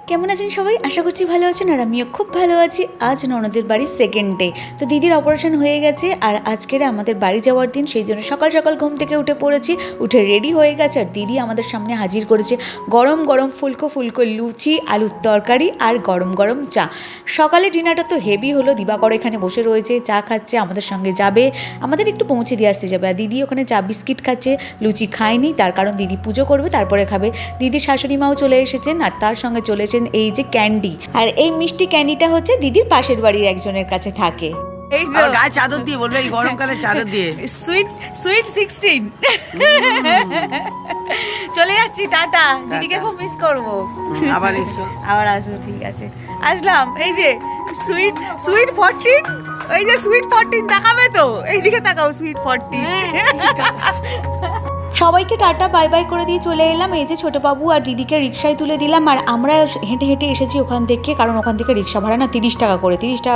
কেমন আছেন সবাই? আশা করছি ভালো আছেন আর আমিও খুব ভালো আছি। আজ ননদের বাড়ির সেকেন্ড ডে, তো দিদির অপারেশন হয়ে গেছে আর আজকের আমাদের বাড়ি যাওয়ার দিন, সেই জন্য সকাল সকাল ঘুম থেকে উঠে পড়েছি, উঠে রেডি হয়ে গেছে। আর দিদি আমাদের সামনে হাজির করেছে গরম গরম ফুলকো ফুলকো লুচি, আলুর তরকারি আর গরম গরম চা। সকালে ডিনারটা তো হেভি হলো। দিবাকর এখানে বসে রয়েছে, চা খাচ্ছে, আমাদের সঙ্গে যাবে, আমাদের একটু পৌঁছে দিয়ে আসতে যাবে। আর দিদি ওখানে চা বিস্কিট খাচ্ছে, লুচি খায়নি, তার কারণ দিদি পুজো করবে তারপরে খাবে। দিদির শাশুড়ি মাও চলে এসেছেন আর তার সঙ্গে চলেছেন এই যে ক্যান্ডি। আর এই মিষ্টি ক্যান্ডিটা হচ্ছে দিদির পাশের বাড়ির একজনের কাছে থাকে। এই যে গায়ে চাদর দিয়ে বলবে, এই গরমকালে চাদর দিয়ে সুইট 16 চলে যাচ্ছি, টাটা। দিদিকে খুব মিস করবো। আবার এসো, আবার আসবো, ঠিক আছে। আসলাম। এই যে সুইট 14, ওই যে সুইট 14 দেখাবে তো, এইদিকে তাকাও, সুইট 14। সবাইকে টাটা বাই বাই করে দিয়ে চলে এলাম। এই যে ছোটবাবু আর দিদিকে রিক্সায় তুলে দিলাম আর আমরা হেঁটে হেঁটে এসেছি ওখান থেকে, কারণ ওখান থেকে রিক্সা ভাড়া না 30 টাকা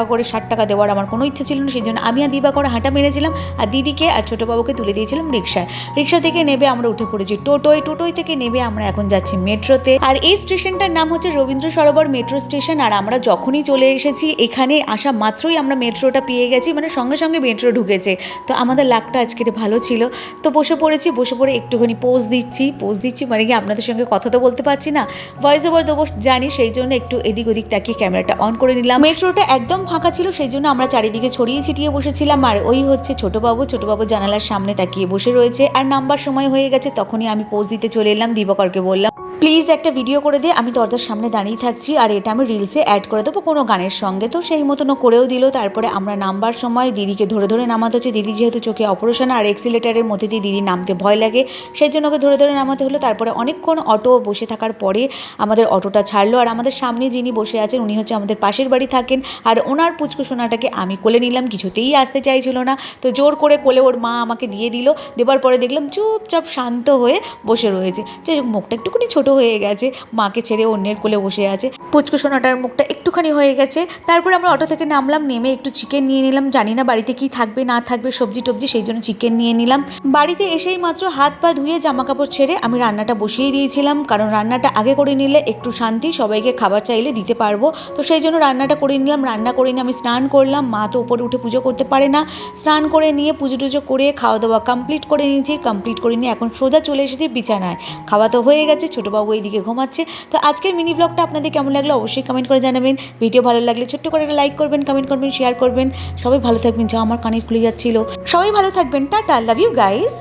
করে, 60 টাকা দেওয়ার আমার কোনো ইচ্ছা ছিল না, সেই জন্য আমি আর দিবাকর হাঁটা মেরেছিলাম আর দিদিকে আর ছোটবাবুকে তুলে দিয়েছিলাম রিক্সায়। রিক্সা থেকে নেবে আমরা উঠে পড়েছি টোটোয় থেকে নেবে আমরা এখন যাচ্ছি মেট্রোতে। আর এই স্টেশনটার নাম হচ্ছে রবীন্দ্র সরোবর মেট্রো স্টেশন। আর আমরা যখনই চলে এসেছি এখানে আসা মাত্রই আমরা মেট্রোটা পেয়ে গেছি, মানে সঙ্গে সঙ্গে মেট্রো ঢুকেছে। তো আমাদের লাকটা আজকের ভালো ছিল। তো বসে পড়ে একটুখানি পোজ দিচ্ছি মানে কি আপনাদের সঙ্গে কথা তো বলতে পারছি না, ভয়েস ওভার দেবো জানি, সেই জন্য একটু এদিক ওদিক তাকিয়ে ক্যামেরাটা অন করে নিলাম। মেট্রোটা একদম ফাঁকা ছিল, সেই জন্য আমরা চারিদিকে ছড়িয়ে ছিটিয়ে বসেছিলাম। আর ওই হচ্ছে ছোটবাবু জানালার সামনে তাকিয়ে বসে রয়েছে। আর নাম্বার সময় হয়ে গেছে, তখনই আমি পোজ দিতে চলে এলাম। দিবাকরকে বললাম প্লিজ একটা ভিডিও করে দে, আমি দরজার সামনে দাঁড়িয়ে থাকছি আর এটা আমি রিলসে অ্যাড করে দেবো কোনো গানের সঙ্গে। তো সেই মতনও করেও দিল। তারপরে আমরা নামবার সময় দিদিকে ধরে ধরে নামাতে হচ্ছে, দিদি যেহেতু চোখে অপারেশন আর এক্সিলেটারের মধ্যে দিয়ে দিদি নামতে ভয় লাগে, সেই জন্য ওকে ধরে ধরে নামাতে হলো। তারপরে অনেকক্ষণ অটো বসে থাকার পরে আমাদের অটোটা ছাড়লো। আর আমাদের সামনে যিনি বসে আছেন উনি হচ্ছে আমাদের পাশের বাড়ি থাকেন। আর ওনার পুচকু সোনাটাকে আমি কোলে নিলাম, কিছুতেই আসতে চাইছিল না, তো জোর করে কোলে ওর মা আমাকে দিয়ে দিল। দেবার পরে দেখলাম চুপচাপ শান্ত হয়ে বসে রয়েছে, যে মুখটা একটুখানি ছোট হয়ে গেছে, মাকে ছেড়ে অন্যের কোলে বসে আছে। পুচকু সোনাটার মুখটা একটুখানি হয়ে গেছে। তারপরে আমরা অটো থেকে নামলাম, নেমে একটু চিকেন নিয়ে নিলাম, জানি না বাড়িতে কি থাকবে না থাকবে, সবজি টবজি, সেই জন্য চিকেন নিয়ে নিলাম। বাড়িতে এসেই মাত্র হাত পা ধুয়ে জামা কাপড় ছেড়ে আমি রান্নাটা বসিয়ে দিয়েছিলাম, কারণ রান্নাটা আগে করে নিলে একটু শান্তি, সবাইকে খাবার চাইলে দিতে পারবো। তো সেই জন্য রান্নাটা করে নিলাম। রান্না করে নিয়ে আমি স্নান করলাম, মা তো উপরে উঠে পুজো করতে পারে না, স্নান করে নিয়ে পুজো টুজো করে খাওয়া দাওয়া কমপ্লিট করে নিয়েছি। কমপ্লিট করে নিয়ে এখন সোজা চলে এসেছি বিছানায়। খাওয়া তো হয়ে গেছে, ছোটোবাবু এইদিকে ঘুমাচ্ছে। তো আজকের মিনি ব্লগটা আপনাদের কেমন লাগলো অবশ্যই কমেন্ট করে জানাবেন। ভিডিও ভালো লাগলে ছোট্ট করে একটা লাইক করবেন, কমেন্ট করবেন, শেয়ার করবেন। সবাই ভালো থাকবেন। যা আমার কানে খুলে যাচ্ছিল। সবাই ভালো থাকবেন, টাটা, লাভ ইউ গাইস।